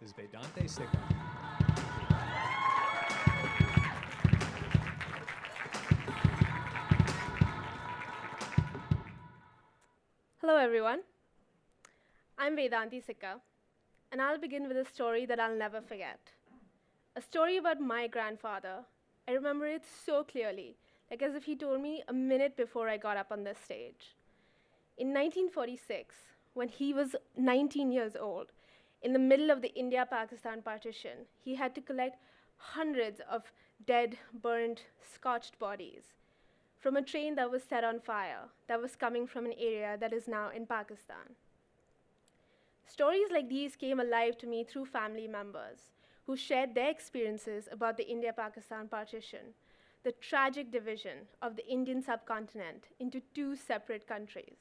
is Vedanti Sikka. Hello everyone, I'm Vedanti Sikka, and I'll begin with a story that I'll never forget. A story about my grandfather. I remember it so clearly, like as if he told me a minute before I got up on this stage. In 1946, when he was 19 years old, in the middle of the India-Pakistan Partition, he had to collect hundreds of dead, burned, scorched bodies from a train that was set on fire, that was coming from an area that is now in Pakistan. Stories like these came alive to me through family members who shared their experiences about the India-Pakistan Partition, the tragic division of the Indian subcontinent into two separate countries.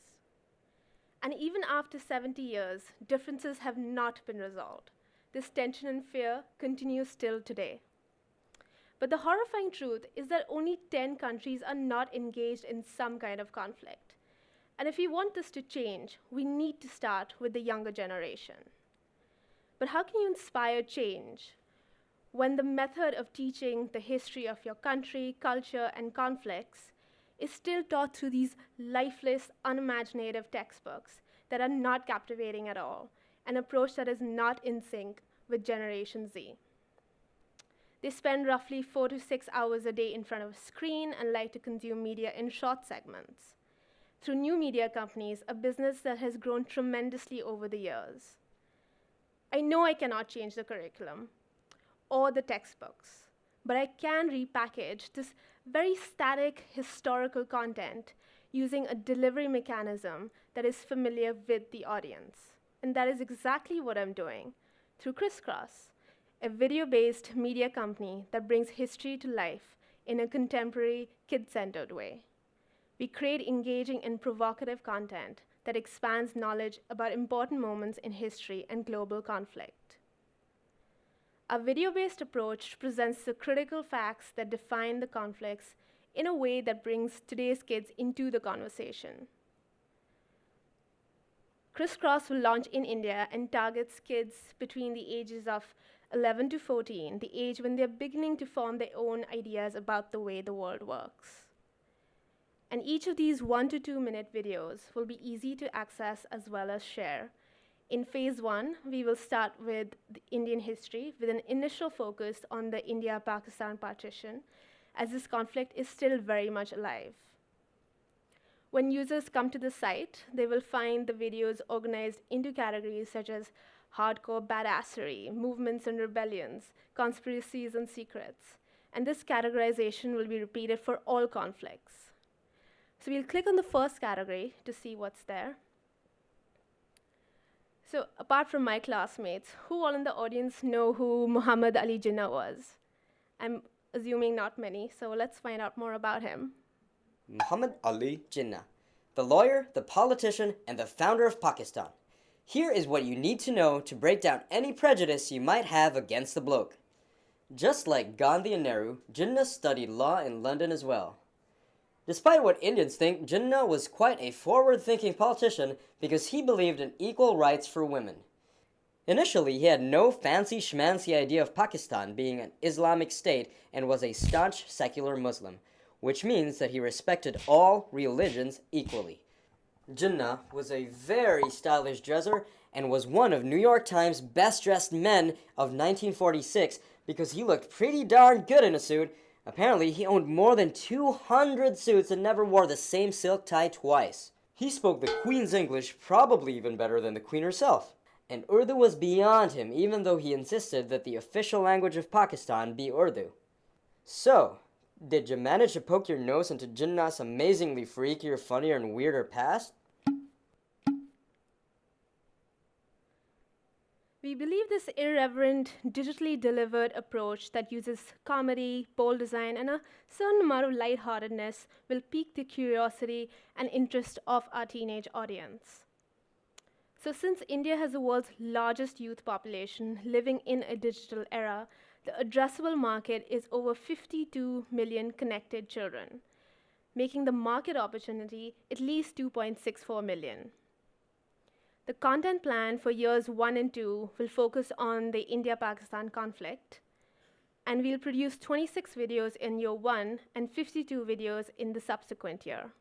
And even after 70 years, differences have not been resolved. This tension and fear continues still today. But the horrifying truth is that only 10 countries are not engaged in some kind of conflict. And if we want this to change, we need to start with the younger generation. But how can you inspire change when the method of teaching the history of your country, culture, and conflicts is still taught through these lifeless, unimaginative textbooks that are not captivating at all, an approach that is not in sync with Generation Z? They spend roughly 4 to 6 hours a day in front of a screen and like to consume media in short segments. Through new media companies, a business that has grown tremendously over the years. I know I cannot change the curriculum or the textbooks, but I can repackage this very static historical content using a delivery mechanism that is familiar with the audience. And that is exactly what I'm doing through Criss Cross, a video-based media company that brings history to life in a contemporary, kid-centered way. We create engaging and provocative content that expands knowledge about important moments in history and global conflict. Our video-based approach presents the critical facts that define the conflicts in a way that brings today's kids into the conversation. Criss Cross will launch in India and targets kids between the ages of 11 to 14, the age when they're beginning to form their own ideas about the way the world works. And each of these 1 to 2 minute videos will be easy to access as well as share. In phase 1, we will start with the Indian history with an initial focus on the India-Pakistan partition, as this conflict is still very much alive. When users come to the site, they will find the videos organized into categories such as hardcore badassery, movements and rebellions, conspiracies and secrets. And this categorization will be repeated for all conflicts. So we'll click on the first category to see what's there. So apart from my classmates, who all in the audience know who Muhammad Ali Jinnah was? I'm assuming not many, so let's find out more about him. Muhammad Ali Jinnah, the lawyer, the politician, and the founder of Pakistan. Here is what you need to know to break down any prejudice you might have against the bloke. Just like Gandhi and Nehru, Jinnah studied law in London as well. Despite what Indians think, Jinnah was quite a forward-thinking politician because he believed in equal rights for women. Initially, he had no fancy-schmancy idea of Pakistan being an Islamic state and was a staunch secular Muslim, which means that he respected all religions equally. Jinnah was a very stylish dresser and was one of New York Times' best-dressed men of 1946 because he looked pretty darn good in a suit. Apparently, he owned more than 200 suits and never wore the same silk tie twice. He spoke the Queen's English probably even better than the Queen herself. And Urdu was beyond him, even though he insisted that the official language of Pakistan be Urdu. So, did you manage to poke your nose into Jinnah's amazingly freakier, funnier, and weirder past? We believe this irreverent, digitally delivered approach that uses comedy, bold design, and a certain amount of lightheartedness will pique the curiosity and interest of our teenage audience. So since India has the world's largest youth population living in a digital era, the addressable market is over 52 million connected children, making the market opportunity at least 2.64 million. The content plan for years 1 and 2 will focus on the India-Pakistan conflict, and we'll produce 26 videos in year 1 and 52 videos in the subsequent year.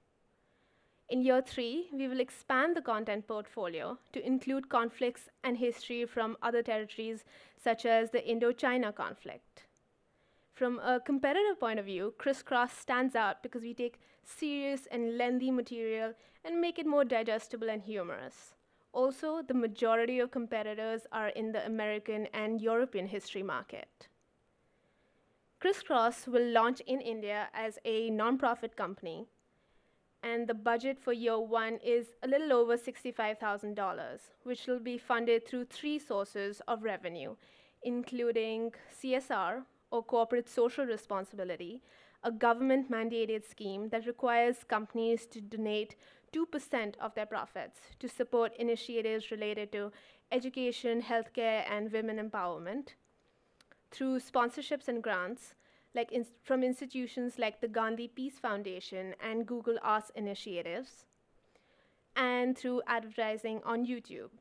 In year 3, we will expand the content portfolio to include conflicts and history from other territories, such as the Indo-China conflict. From a competitive point of view, Criss Cross stands out because we take serious and lengthy material and make it more digestible and humorous. Also, the majority of competitors are in the American and European history market. Criss Cross will launch in India as a non-profit company, and the budget for year 1 is a little over $65,000, which will be funded through 3 sources of revenue, including CSR, or corporate social responsibility, a government-mandated scheme that requires companies to donate 2% of their profits to support initiatives related to education, healthcare, and women empowerment, through sponsorships and grants, from institutions like the Gandhi Peace Foundation and Google Arts Initiatives, and through advertising on YouTube.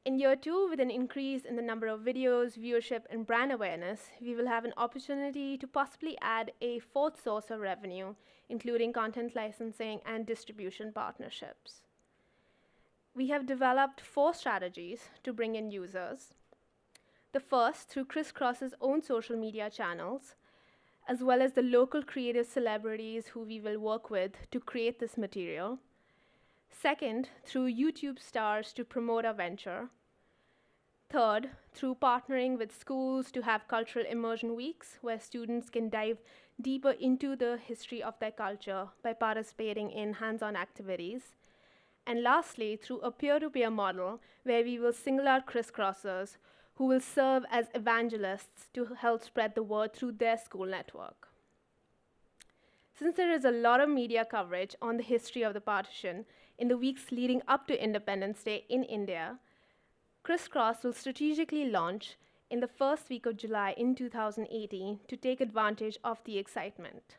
In year 2, with an increase in the number of videos, viewership, and brand awareness, we will have an opportunity to possibly add a 4th source of revenue, including content licensing and distribution partnerships. We have developed 4 strategies to bring in users. The first, through Criss Cross's own social media channels, as well as the local creative celebrities who we will work with to create this material. Second, through YouTube stars to promote our venture. Third, through partnering with schools to have cultural immersion weeks where students can dive deeper into the history of their culture by participating in hands-on activities. And lastly, through a peer-to-peer model where we will single out Criss Crossers who will serve as evangelists to help spread the word through their school network. Since there is a lot of media coverage on the history of the partition in the weeks leading up to Independence Day in India, Criss Cross will strategically launch in the first week of July in 2018 to take advantage of the excitement.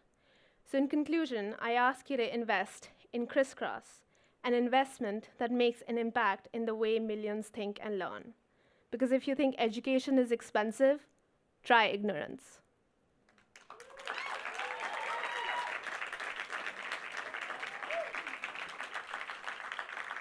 So in conclusion, I ask you to invest in Criss Cross, an investment that makes an impact in the way millions think and learn. Because if you think education is expensive, try ignorance.